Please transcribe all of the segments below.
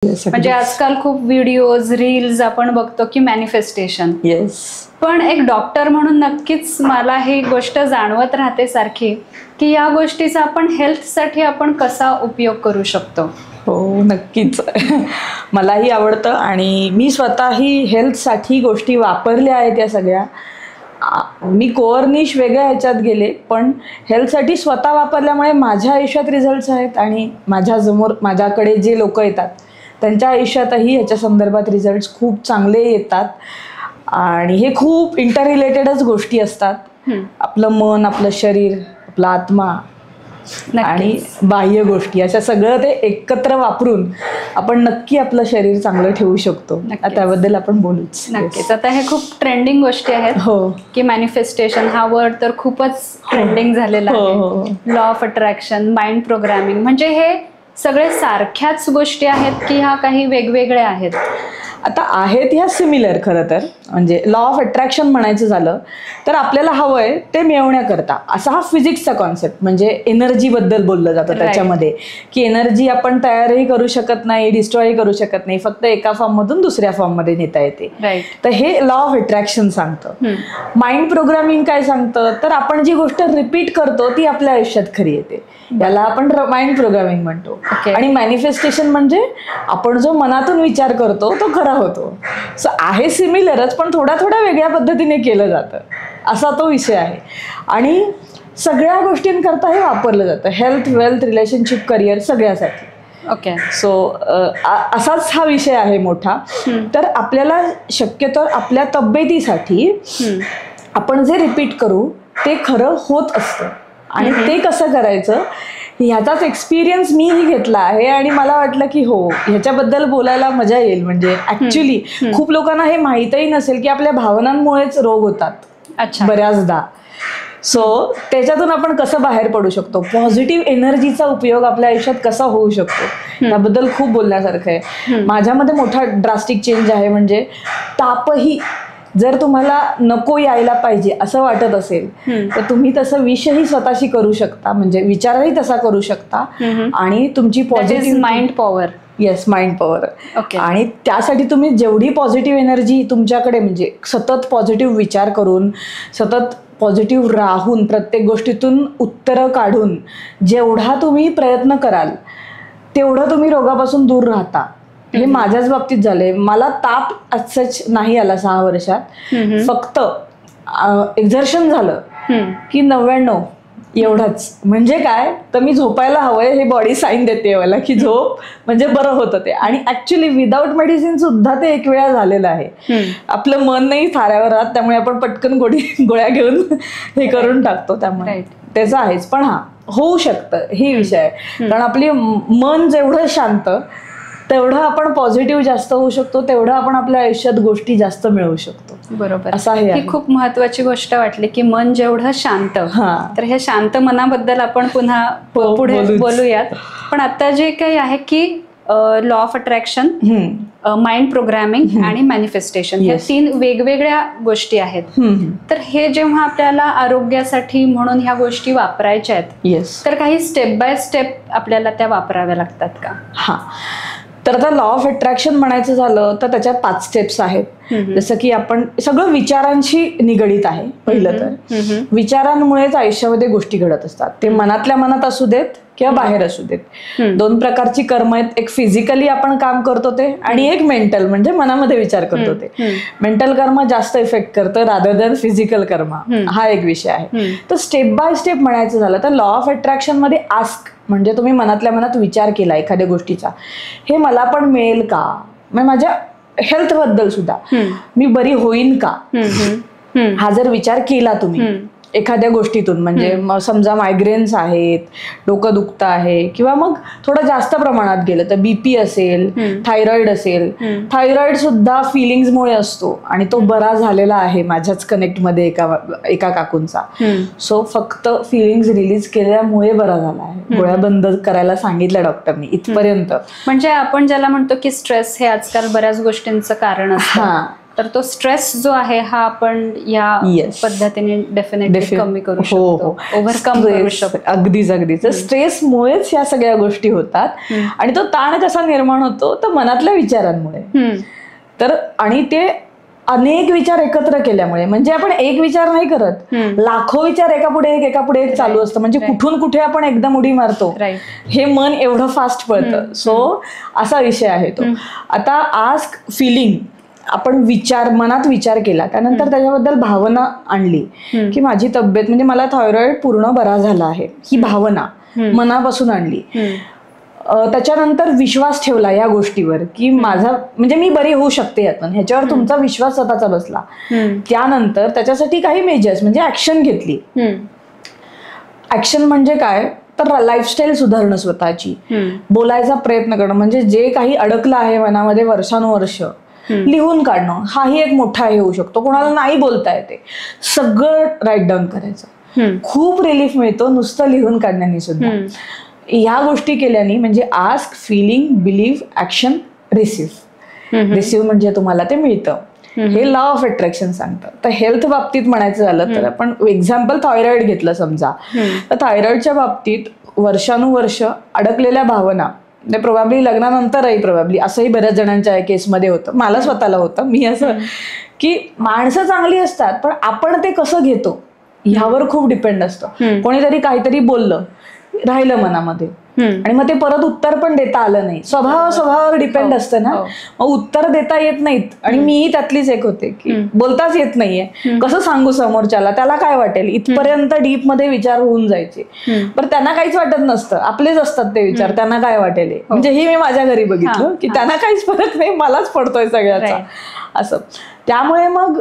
म्हणजे आजकाल खूप व्हिडिओज रील्स आपण बघतो की मॅनिफेस्टेशन. येस. पण एक डॉक्टर म्हणून नक्कीच मला ही गोष्ट जाणवत राहते सारखी की या गोष्टीचा आपण हेल्थसाठी आपण कसा उपयोग करू शकतो. हो नक्कीच. मलाही आवडतं आणि मी स्वतःही हेल्थसाठी गोष्टी वापरल्या आहेत या सगळ्या. मी कोअर निश वेगळ्या ह्याच्यात गेले पण हेल्थसाठी स्वतः वापरल्यामुळे माझ्या आयुष्यात रिझल्ट्स आहेत आणि माझ्यासमोर माझ्याकडे जे लोक येतात त्यांच्या आयुष्यातही ह्याच्या संदर्भात रिझल्ट्स खूप चांगले येतात. आणि हे खूप इंटर रिलेटेडच गोष्टी असतात. आपलं मन, आपलं शरीर, आपला आत्मा आणि बाह्य गोष्टी अशा सगळं ते एकत्र वापरून आपण नक्की आपलं शरीर चांगलं ठेवू शकतो. त्याबद्दल आपण बोलूच. नक्कीच. आता हे खूप ट्रेंडिंग गोष्टी आहेत. हो की मॅनिफेस्टेशन हा वर्ड तर खूपच ट्रेंडिंग झालेला आहे. Law of attraction, mind programming, म्हणजे हे सगळे सारख्याच गोष्टी आहेत की ह्या काही वेगवेगळ्या आहेत? आता आहेत ह्या सिमिलर. खरं तर म्हणजे लॉ ऑफ अट्रॅक्शन म्हणायचं झालं तर आपल्याला हवंय ते मिळवण्याकरता असा हा फिजिक्सचा कॉन्सेप्ट. म्हणजे एनर्जीबद्दल बोललं जातं त्याच्यामध्ये की एनर्जी आपण तयारही करू शकत नाही, डिस्ट्रॉयही करू शकत नाही, फक्त एका फॉर्ममधून दुसऱ्या फॉर्ममध्ये नेता येते. तर हे लॉ ऑफ अट्रॅक्शन सांगतं. माइंड प्रोग्रामिंग काय सांगतं तर आपण जी गोष्ट रिपीट करतो ती आपल्या आयुष्यात खरी येते. याला आपण माइंड प्रोग्रामिंग म्हणतो. आणि मॅनिफेस्टेशन म्हणजे आपण जो मनातून विचार करतो तो खरा होतो. सो आहे सिमिलरच पण थोडा थोडा वेगळ्या पद्धतीने केलं जातं असा तो विषय आहे. आणि सगळ्या गोष्टींकरता हे वापरलं जातं. हेल्थ, वेल्थ, रिलेशनशिप, करिअर सगळ्यासाठी. ओके. सो असाच हा विषय आहे मोठा. तर आपल्याला शक्यतो आपल्या तब्येतीसाठी आपण जे रिपीट करू ते खरं होत असतं. आणि ते कसं करायचं ह्याचाच एक्सपिरियन्स मीही घेतला आहे आणि मला वाटलं की हो ह्याच्याबद्दल बोलायला मजा येईल. म्हणजे ऍक्च्युली खूप लोकांना हे माहीतही नसेल की आपल्या भावनांमुळेच रोग होतात बऱ्याचदा. सो त्याच्यातून आपण कसं बाहेर पडू शकतो, पॉझिटिव्ह एनर्जीचा उपयोग आपल्या आयुष्यात कसा होऊ शकतो याबद्दल खूप बोलण्यासारखं आहे. माझ्यामध्ये मोठा ड्रास्टिक चेंज आहे. म्हणजे तापही जर तुम्हाला नको यायला पाहिजे असं वाटत असेल तर तुम्ही तसं विषही स्वतःशी करू शकता. म्हणजे विचारही तसा करू शकता. आणि तुमची positive mind power. Yes, mind power. आणि त्यासाठी तुम्ही जेवढी पॉझिटिव्ह एनर्जी तुमच्याकडे म्हणजे सतत पॉझिटिव्ह विचार करून सतत पॉझिटिव्ह राहून प्रत्येक गोष्टीतून उत्तरं काढून जेवढा तुम्ही प्रयत्न कराल तेवढं तुम्ही रोगापासून दूर राहता. हे माझ्याच बाबतीत झालंय. मला ताप सच नाही आला 6 वर्षात. फक्त एक्झर्शन झालं की 99 एवढंच. म्हणजे काय तर मी झोपायला हवंय हे बॉडी साईन देते मला की झोप म्हणजे बरं होतं ते. आणि ऍक्च्युली विदाऊट मेडिसिन सुद्धा ते एक वेळा झालेलं आहे. आपलं मन नाही थाऱ्यावर राहत त्यामुळे आपण पटकन गोळ्या घेऊन हे करून टाकतो. त्यामुळे त्याचं आहेच. पण हा होऊ शकतं हे विषय आहे. कारण आपली मन जेवढं शांत तेवढं आपण पॉझिटिव्ह जास्त होऊ शकतो, तेवढं आपण आपल्या आयुष्यात गोष्टी जास्त मिळवू शकतो. बरोबर. असं आहे. ही खूप महत्वाची गोष्ट वाटली की मन जेवढं शांत. तर हे शांत मनाबद्दल आपण पुन्हा पुढे बोलूयात. पण आता जे काही आहे की law of attraction, mind programming आणि मॅनिफेस्टेशन हे 3 वेगवेगळ्या गोष्टी आहेत. तर हे जेव्हा आपल्याला आरोग्यासाठी म्हणून ह्या गोष्टी वापरायच्या आहेत तर काही स्टेप बाय स्टेप आपल्याला त्या वापराव्या लागतात का? हा. तर आता लॉ ऑफ अट्रॅक्शन म्हणायचं झालं तर त्याच्यात 5 स्टेप्स आहेत. जसं की आपण सगळं विचारांशी निगडीत आहे. पहिलं तर विचारांमुळेच आयुष्यामध्ये गोष्टी घडत असतात. ते मनातल्या मनात असू देत किंवा बाहेर असू देत. 2 प्रकारची कर्म आहेत. एक फिजिकली आपण काम करतो ते आणि एक मेंटल म्हणजे मनामध्ये विचार करतो ते. मेंटल कर्म जास्त इफेक्ट करतं रादर दॅन फिजिकल कर्म. हा एक विषय आहे. तर स्टेप बाय स्टेप म्हणायचं झालं तर लॉ ऑफ अट्रॅक्शन मध्ये आस्क म्हणजे तुम्ही मनातल्या मनात विचार केला एखाद्या गोष्टीचा, हे मला पण मिळेल का, म्हणजे माझ्या हेल्थ बद्दल सुद्धा मी बरी होईन का, हा जर विचार केला तुम्ही एखाद्या गोष्टीतून. म्हणजे समजा मायग्रेन्स आहेत, डोकं दुखतं आहे किंवा मग थोडं जास्त प्रमाणात गेलं तर बीपी असेल, थायरॉइड असेल. थायरॉइड सुद्धा फिलिंग्समुळे असतो आणि तो बरा झालेला आहे माझ्याच कनेक्टमध्ये एका काकूंचा. सो फक्त फिलिंग्स रिलीज केल्यामुळे बरा झाला आहे. गोळ्या बंद करायला सांगितल्या डॉक्टरनी इथपर्यंत. म्हणजे आपण ज्याला म्हणतो की स्ट्रेस हे आजकाल बऱ्याच गोष्टींचं कारण असतं. तर तो स्ट्रेस जो आहे हा आपण या पद्धतीने डेफिनेटली कमी करू शकतो, ओव्हरकम करू शकतो. अगदीच स्ट्रेसमुळेच या सगळ्या गोष्टी होतात आणि तो ताण कसा निर्माण होतो तर मनातल्या विचारांमुळे. तर आणि ते अनेक विचार एकत्र केल्यामुळे, म्हणजे आपण एक विचार नाही करत, लाखो विचार एका पुढे एक चालू असतं. म्हणजे कुठून कुठे आपण एकदम उडी मारतो, हे मन एवढं फास्ट पळतं. सो असा विषय आहे तो. आता आस्क फीलिंग, आपण मनात विचार केला, त्यानंतर त्याच्याबद्दल भावना आणली की माझी तब्येत, म्हणजे मला थायरॉइड पूर्ण बरा झाला आहे, ही भावना मनापासून आणली. त्याच्यानंतर विश्वास ठेवला या गोष्टीवर की माझा, म्हणजे मी बरी होऊ शकते यातून, ह्याच्यावर तुमचा विश्वास स्वतःचा बसला. त्यानंतर त्याच्यासाठी काही मेजर्स म्हणजे ऍक्शन घेतली. ऍक्शन म्हणजे काय तर लाईफस्टाईल सुधारणं, स्वतःची बोलायचा प्रयत्न करणं, म्हणजे जे काही अडकलं आहे मनामध्ये वर्षानुवर्ष लिहून काढणं, हाही एक मोठा हे होऊ शकतो. कोणाला नाही बोलता येते, सगळं राईट डाऊन करायचं. खूप रिलीफ मिळतो नुसतं लिहून काढण्याने सुद्धा. ह्या गोष्टी केल्याने म्हणजे ask, feeling, believe, action, receive म्हणजे तुम्हाला ते मिळतं. हे लॉ ऑफ अट्रॅक्शन सांगतं. तर हेल्थ बाबतीत म्हणायचं झालं तर आपण एक्झाम्पल थायरॉइड घेतलं समजा, तर थायरॉइडच्या बाबतीत वर्षानुवर्ष अडकलेल्या भावना, प्रोबॅबली लग्नानंतरही प्रोबॅबली असंही बऱ्याच जणांच्या केसमध्ये होतं, मला स्वतःला होतं, मी असं की माणसं चांगली असतात पण आपण ते कसं घेतो ह्यावर खूप डिपेंड असतं. कोणीतरी काहीतरी बोललं, राहिलं मनामध्ये आणि मग ते परत उत्तर पण देता आलं नाही. स्वभावावर डिपेंड असतं ना, मग उत्तर देता येत नाहीत. आणि मीही त्यातलीच एक होते की बोलताच येत नाहीये, कसं सांगू समोरच्याला, त्याला काय वाटेल, इथपर्यंत डीप मध्ये विचार होऊन जायचे. पण त्यांना काहीच वाटत नसतं, आपलेच असतात ते विचार, त्यांना काय वाटेल. म्हणजे ही मी माझ्या घरी बघितलं की त्यांना काहीच फरक नाही, मलाच पडतोय सगळ्याचा असं. त्यामुळे मग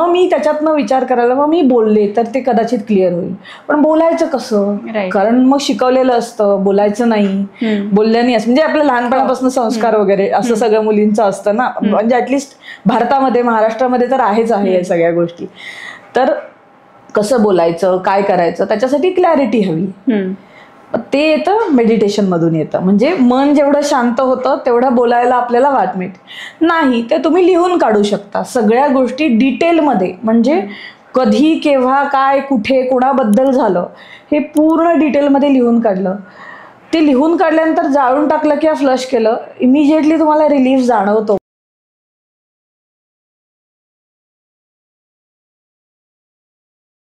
मी त्याच्यातनं विचार करायला, मग मी बोलले तर ते कदाचित क्लिअर होईल. पण बोलायचं कसं, कारण मग शिकवलेलं असतं बोलायचं नाही, बोलल्याने असं, म्हणजे आपल्या लहानपणापासून संस्कार वगैरे असं सगळं मुलींचं असतं ना, म्हणजे ऍटलिस्ट भारतामध्ये, महाराष्ट्रामध्ये तर आहेच आहे या सगळ्या गोष्टी. तर कसं बोलायचं, काय करायचं, त्याच्यासाठी क्लॅरिटी हवी. ते येतं मेडिटेशन मधून येतं. म्हणजे मन जेवढं शांत होतं तेवढं बोलायला आपल्याला वाट मिळते. नाही ते तुम्ही लिहून काढू शकता सगळ्या गोष्टी डिटेलमध्ये, म्हणजे कधी, केव्हा, काय, कुठे, कोणाबद्दल झालं हे पूर्ण डिटेलमध्ये लिहून काढलं. ते लिहून काढल्यानंतर जाळून टाकलं किंवा फ्लश केलं, इमिजिएटली तुम्हाला रिलीफ जाणवतो.